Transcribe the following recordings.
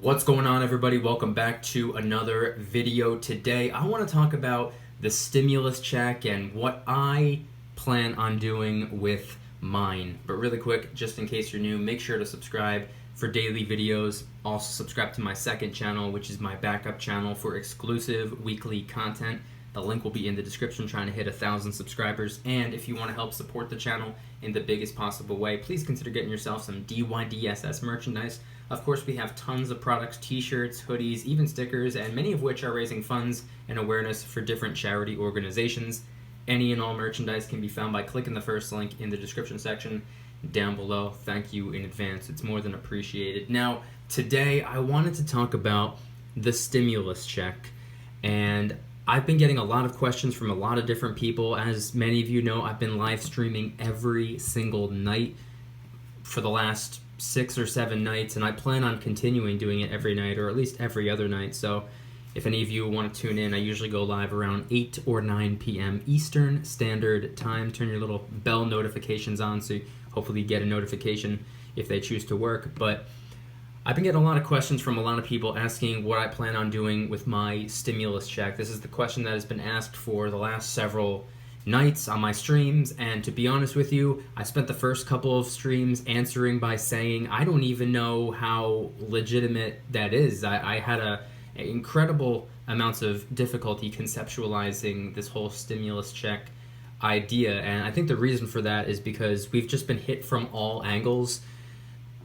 What's going on, everybody? Welcome back to another video. Today I want to talk about the stimulus check and what I plan on doing with mine. But really quick, just in case you're new, make sure to subscribe for daily videos. Also subscribe to my second channel, which is my backup channel for exclusive weekly content. The link will be in the description, trying to hit 1,000 subscribers. And if you want to help support the channel in the biggest possible way, please consider getting yourself some DYDSS merchandise. Of course, we have tons of products, t-shirts, hoodies, even stickers, and many of which are raising funds and awareness for different charity organizations. Any and all merchandise can be found by clicking the first link in the description section down below. Thank you in advance. It's more than appreciated. Now, today I wanted to talk about the stimulus check, and I've been getting a lot of questions from a lot of different people. As many of you know, I've been live streaming every single night for the last 6 or 7 nights, and I plan on continuing doing it every night, or at least every other night. So if any of you want to tune in, I usually go live around 8 or 9 p.m. Eastern Standard Time. Turn your little bell notifications on so you hopefully get a notification if they choose to work. But I've been getting a lot of questions from a lot of people asking what I plan on doing with my stimulus check. This is the question that has been asked for the last several nights on my streams, and to be honest with you, I spent the first couple of streams answering by saying I don't even know how legitimate that is. I had incredible amounts of difficulty conceptualizing this whole stimulus check idea, and I think the reason for that is because we've just been hit from all angles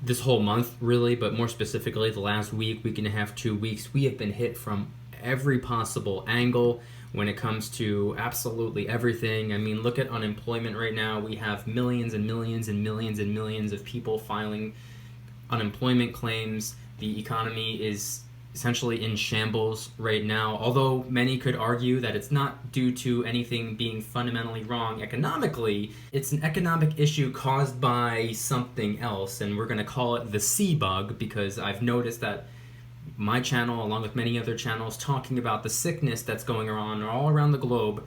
this whole month, really, but more specifically the last week and a half, 2 weeks. We have been hit from every possible angle when it comes to absolutely everything. I mean, look at unemployment right now. We have millions and millions and millions and millions of people filing unemployment claims. The economy is essentially in shambles right now, although many could argue that it's not due to anything being fundamentally wrong economically. It's an economic issue caused by something else, and we're going to call it the C bug, because I've noticed that my channel, along with many other channels, talking about the sickness that's going on all around the globe.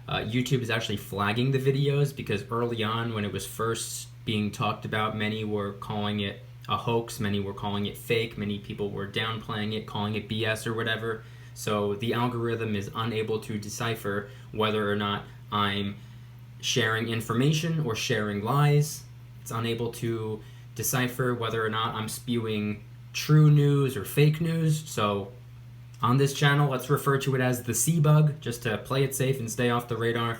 YouTube is actually flagging the videos because early on, when it was first being talked about, many were calling it a hoax, many were calling it fake, many people were downplaying it, calling it BS or whatever. So the algorithm is unable to decipher whether or not I'm sharing information or sharing lies. It's unable to decipher whether or not I'm spewing true news or fake news. So on this channel, let's refer to it as the C bug, just to play it safe and stay off the radar.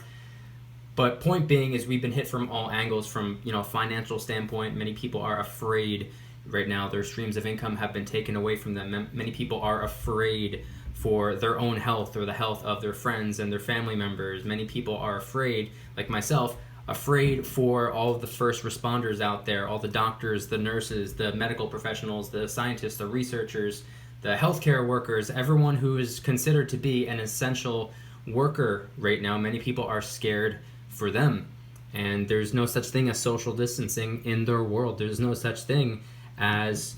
But point being is we've been hit from all angles. From financial standpoint, many people are afraid right now. Their streams of income have been taken away from them. Many people are afraid for their own health or the health of their friends and their family members. Many people are afraid, like myself, afraid for all of the first responders out there, all the doctors, the nurses, the medical professionals, the scientists, the researchers, the healthcare workers, everyone who is considered to be an essential worker right now. Many people are scared for them, and there's no such thing as social distancing in their world. There's no such thing as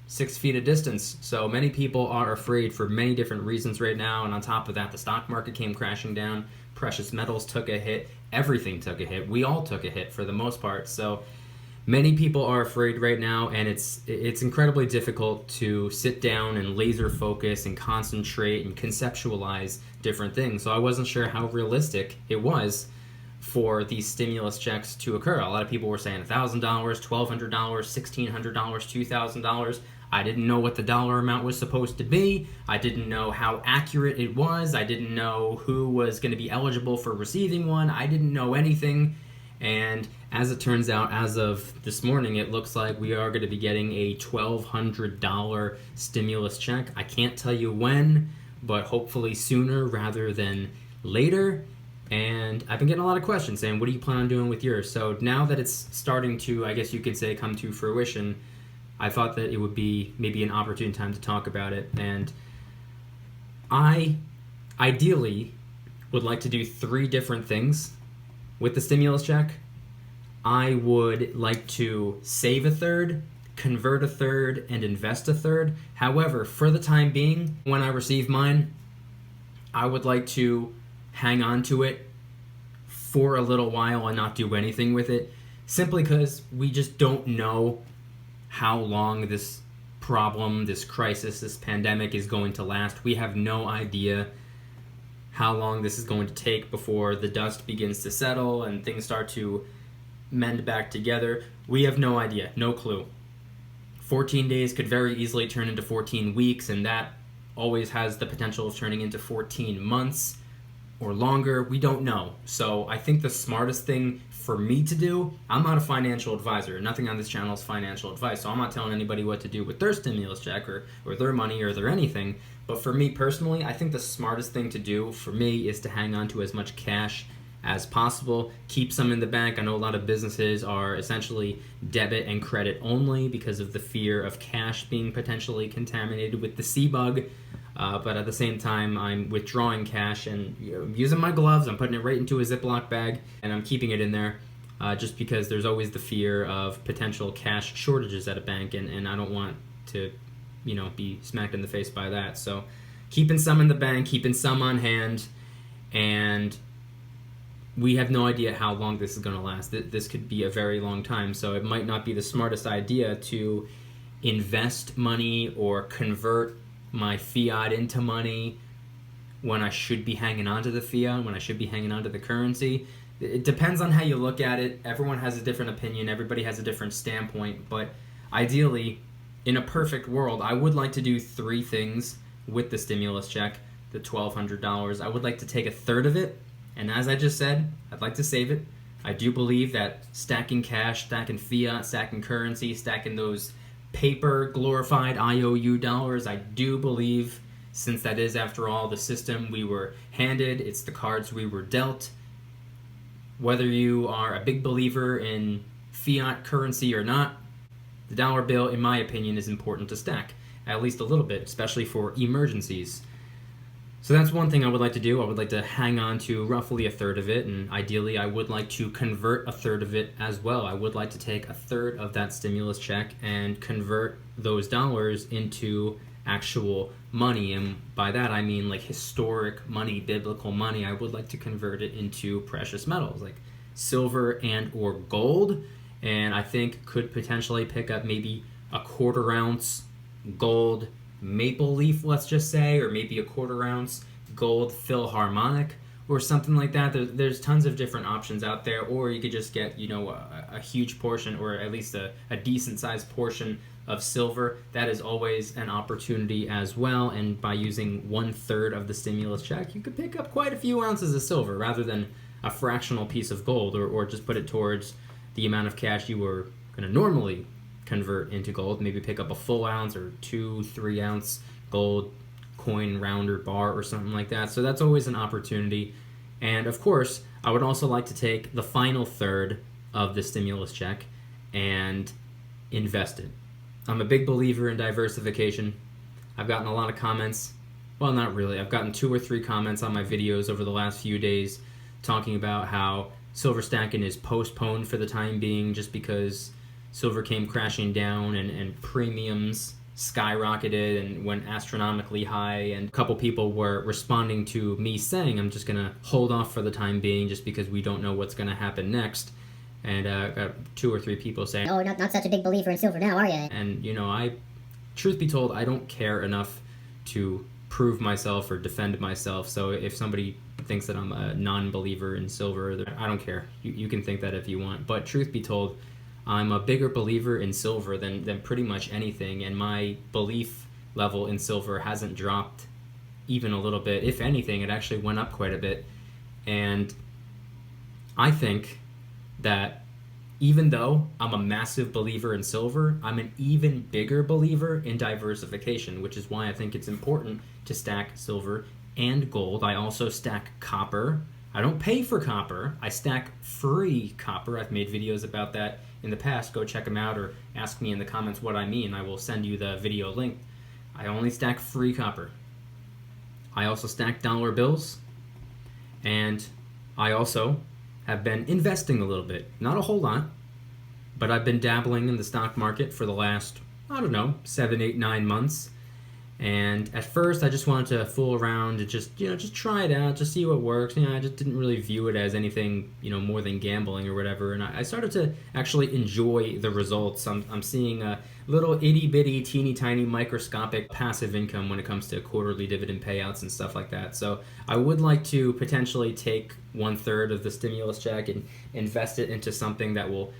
6 feet of distance. So many people are afraid for many different reasons right now, and on top of that, the stock market came crashing down, precious metals took a hit, everything took a hit, we all took a hit for the most part. So many people are afraid right now, and it's incredibly difficult to sit down and laser focus and concentrate and conceptualize different things. So I wasn't sure how realistic it was for these stimulus checks to occur. A lot of people were saying $1,000, $1,200, $1,600, $2,000. I didn't know what the dollar amount was supposed to be. I didn't know how accurate it was. I didn't know who was going to be eligible for receiving one. I didn't know anything. And as it turns out, as of this morning, it looks like we are going to be getting a $1,200 stimulus check. I can't tell you when, but hopefully sooner rather than later. And I've been getting a lot of questions saying, what do you plan on doing with yours? So now that it's starting to, I guess you could say, come to fruition, I thought that it would be maybe an opportune time to talk about it. And I ideally would like to do 3 different things with the stimulus check. I would like to save a third, convert a third, and invest a third. However, for the time being, when I receive mine, I would like to hang on to it for a little while and not do anything with it, simply because we just don't know how long this problem, this crisis, this pandemic is going to last. We have no idea how long this is going to take before the dust begins to settle and things start to mend back together. We have no idea, no clue. 14 days could very easily turn into 14 weeks, and that always has the potential of turning into 14 months or longer. We don't know. So I think the smartest thing for me to do, I'm not a financial advisor. Nothing on this channel is financial advice, so I'm not telling anybody what to do with their stimulus check or their money or their anything. But for me personally, I think the smartest thing to do for me is to hang on to as much cash as possible. Keep some in the bank. I know a lot of businesses are essentially debit and credit only because of the fear of cash being potentially contaminated with the C-bug. But at the same time, I'm withdrawing cash and using my gloves. I'm putting it right into a Ziploc bag and I'm keeping it in there just because there's always the fear of potential cash shortages at a bank, and I don't want to be smacked in the face by that. So keeping some in the bank, keeping some on hand, and we have no idea how long this is going to last. This could be a very long time, so it might not be the smartest idea to invest money or convert my fiat into money when I should be hanging on to the fiat, when I should be hanging on to the currency. It depends on how you look at it. Everyone has a different opinion. Everybody has a different standpoint, but ideally, in a perfect world, I would like to do 3 things with the stimulus check, the $1,200. I would like to take a third of it, and as I just said, I'd like to save it. I do believe that stacking cash, stacking fiat, stacking currency, stacking those paper glorified IOU dollars, I do believe, since that is, after all, the system we were handed, it's the cards we were dealt. Whether you are a big believer in fiat currency or not, the dollar bill, in my opinion, is important to stack, at least a little bit, especially for emergencies. So that's one thing I would like to do. I would like to hang on to roughly a third of it, and ideally I would like to convert a third of it as well. I would like to take a third of that stimulus check and convert those dollars into actual money, and by that I mean like historic money, biblical money. I would like to convert it into precious metals like silver and or gold, and I think could potentially pick up maybe a 1/4 ounce gold maple leaf, let's just say, or maybe a 1/4 ounce gold Philharmonic or something like that. There's tons of different options out there, or you could just get a huge portion, or at least a decent sized portion of silver. That is always an opportunity as well, and by using 1/3 of the stimulus check, you could pick up quite a few ounces of silver rather than a fractional piece of gold, or just put it towards the amount of cash you were going to normally convert into gold. Maybe pick up a full ounce or 2-3 ounce gold coin, round or bar or something like that. So that's always an opportunity. And of course, I would also like to take the final third of the stimulus check and invest it. I'm a big believer in diversification. I've gotten a lot of comments. Well, not really. I've gotten 2 or 3 comments on my videos over the last few days talking about how silver stacking is postponed for the time being just because silver came crashing down and premiums skyrocketed and went astronomically high, and a couple people were responding to me saying I'm just going to hold off for the time being just because we don't know what's going to happen next. And got 2 or 3 people saying, "Oh, not such a big believer in silver now, are you?" And truth be told, I don't care enough to prove myself or defend myself. So if somebody thinks that I'm a non-believer in silver, I don't care. You can think that if you want. But truth be told, I'm a bigger believer in silver than pretty much anything, and my belief level in silver hasn't dropped even a little bit. If anything, it actually went up quite a bit. And I think that even though I'm a massive believer in silver, I'm an even bigger believer in diversification, which is why I think it's important to stack silver and gold. I also stack copper. I don't pay for copper. I stack free copper. I've made videos about that in the past. Go check them out or ask me in the comments what I mean. I will send you the video link. I only stack free copper. I also stack dollar bills, and I also have been investing a little bit. Not a whole lot, but I've been dabbling in the stock market for the last, 7, 8, 9 months. And at first, I just wanted to fool around and just try it out, just see what works. I just didn't really view it as anything, more than gambling or whatever. And I started to actually enjoy the results. I'm seeing a little itty bitty, teeny tiny, microscopic passive income when it comes to quarterly dividend payouts and stuff like that. So I would like to potentially take 1/3 of the stimulus check and invest it into something that will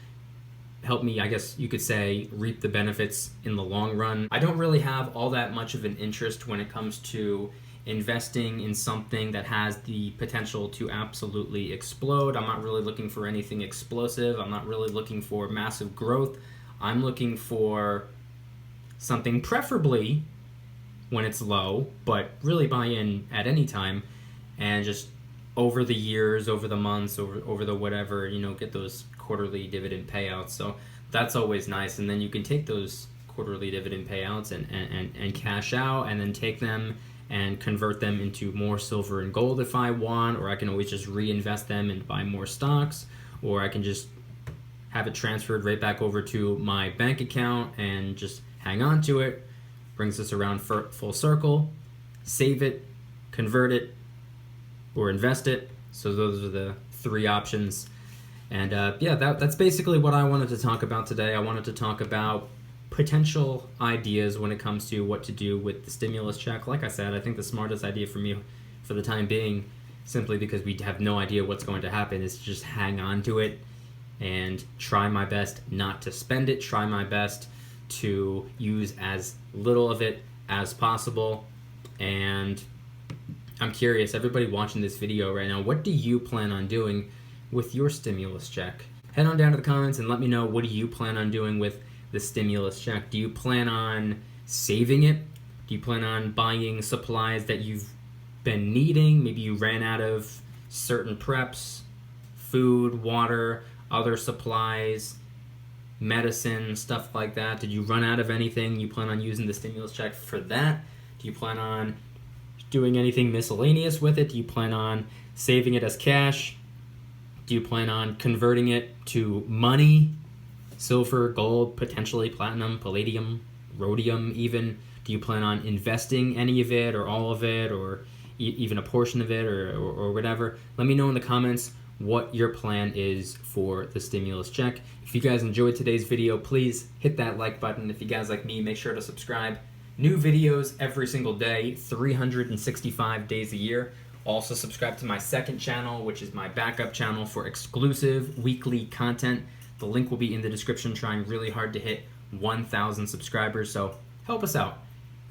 help me, I guess you could say, reap the benefits in the long run. I don't really have all that much of an interest when it comes to investing in something that has the potential to absolutely explode. I'm not really looking for anything explosive. I'm not really looking for massive growth. I'm looking for something preferably when it's low, but really buy in at any time and just over the years, over the months, over the whatever, get those quarterly dividend payouts. So that's always nice. And then you can take those quarterly dividend payouts and cash out, and then take them and convert them into more silver and gold if I want, or I can always just reinvest them and buy more stocks, or I can just have it transferred right back over to my bank account and just hang on to it. Brings us around full circle. Save it, convert it, or invest it. So those are the three options. And that's basically what I wanted to talk about today. I wanted to talk about potential ideas when it comes to what to do with the stimulus check. Like I said, I think the smartest idea for me for the time being, simply because we have no idea what's going to happen, is to just hang on to it and try my best not to spend it, try my best to use as little of it as possible. And I'm curious, everybody watching this video right now, what do you plan on doing with your stimulus check? Head on down to the comments and let me know, what do you plan on doing with the stimulus check? Do you plan on saving it? Do you plan on buying supplies that you've been needing? Maybe you ran out of certain preps, food, water, other supplies, medicine, stuff like that. Did you run out of anything? You plan on using the stimulus check for that? Do you plan on doing anything miscellaneous with it? Do you plan on saving it as cash? Do you plan on converting it to money? Silver, gold, potentially platinum, palladium, rhodium even? Do you plan on investing any of it or all of it, or even a portion of it, or whatever? Let me know in the comments what your plan is for the stimulus check. If you guys enjoyed today's video, please hit that like button. If you guys like me, make sure to subscribe. New videos every single day, 365 days a year. Also subscribe to my second channel, which is my backup channel for exclusive weekly content. The link will be in the description. Trying really hard to hit 1,000 subscribers, so help us out.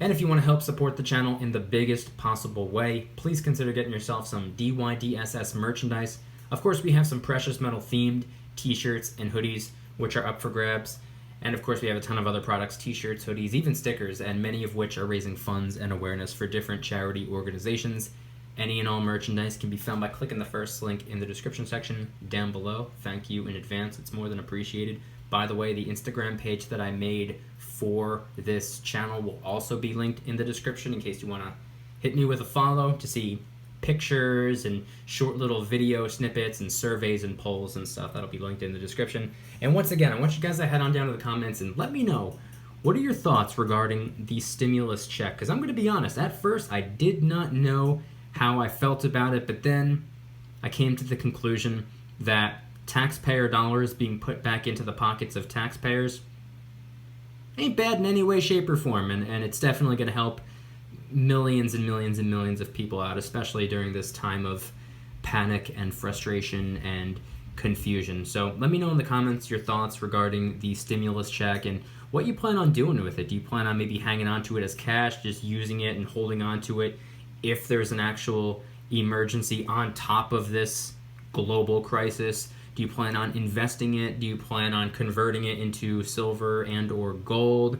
And if you want to help support the channel in the biggest possible way, please consider getting yourself some DYDSS merchandise. Of course, we have some precious metal themed t-shirts and hoodies, which are up for grabs. And of course, we have a ton of other products, t-shirts, hoodies, even stickers, and many of which are raising funds and awareness for different charity organizations. Any and all merchandise can be found by clicking the first link in the description section down below. Thank you in advance. It's more than appreciated. By the way, the Instagram page that I made for this channel will also be linked in the description in case you want to hit me with a follow to see pictures and short little video snippets and surveys and polls and stuff. That'll be linked in the description. And once again, I want you guys to head on down to the comments and let me know, what are your thoughts regarding the stimulus check? Because I'm going to be honest, at first I did not know how I felt about it, but then I came to the conclusion that taxpayer dollars being put back into the pockets of taxpayers ain't bad in any way, shape, or form, and it's definitely going to help millions and millions and millions of people out, especially during this time of panic and frustration and confusion. So let me know in the comments your thoughts regarding the stimulus check and what you plan on doing with it. Do you plan on maybe hanging on to it as cash, just using it and holding on to it if there's an actual emergency on top of this global crisis? Do you plan on investing it? Do you plan on converting it into silver and or gold?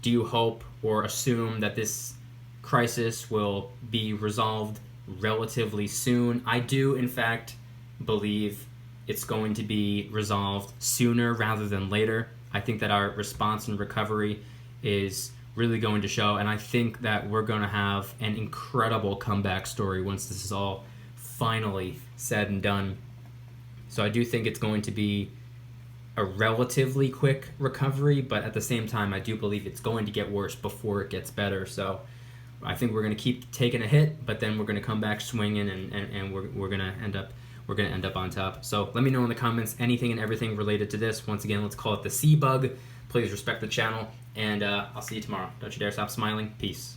Do you hope or assume that this crisis will be resolved relatively soon? I do, in fact, believe it's going to be resolved sooner rather than later. I think that our response and recovery is really going to show, and I think that we're going to have an incredible comeback story once this is all finally said and done. So I do think it's going to be a relatively quick recovery, but at the same time, I do believe it's going to get worse before it gets better. So I think we're going to keep taking a hit, but then we're going to come back swinging, and we're going to end up on top. So let me know in the comments anything and everything related to this. Once again, let's call it the C bug. Please respect the channel, and I'll see you tomorrow. Don't you dare stop smiling. Peace.